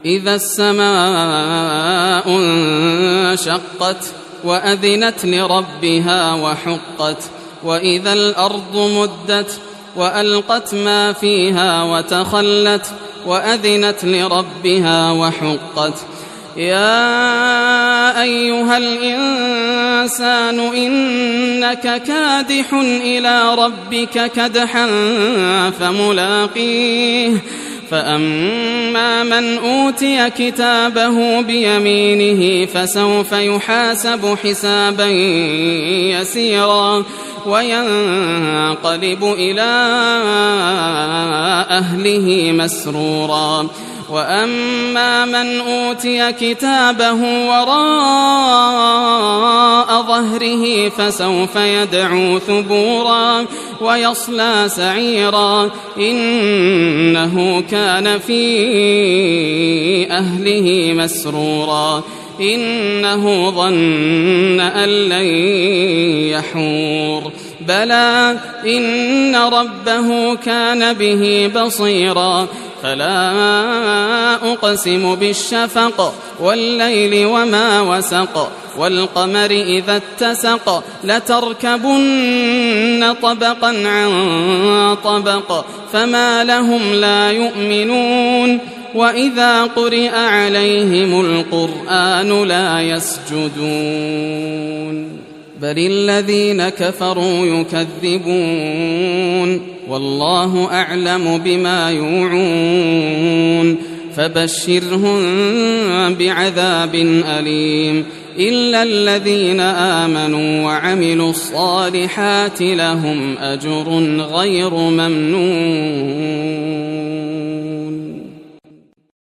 إذا السماء انشقت وأذنت لربها وحقت وإذا الأرض مدت وألقت ما فيها وتخلت وأذنت لربها وحقت يا أيها الإنسان إنك كادح إلى ربك كدحا فملاقيه فأما من أوتي كتابه بيمينه فسوف يحاسب حسابا يسيرا وينقلب إلى أهله مسرورا وأما من أوتي كتابه وراء ظهره فسوف يدعو ثبورا ويصلى سعيرا إنه كان في أهله مسرورا إنه ظن أن لن يحور بلى إن ربه كان به بصيرا فلا أقسم بالشفق والليل وما وسق والقمر إذا اتسق لتركبن طبقا عن طبق فما لهم لا يؤمنون وإذا قرئ عليهم القرآن لا يسجدون بل الذين كفروا يكذبون والله أعلم بما يوعون فبشرهم بعذاب أليم إلا الذين آمنوا وعملوا الصالحات لهم أجر غير ممنون.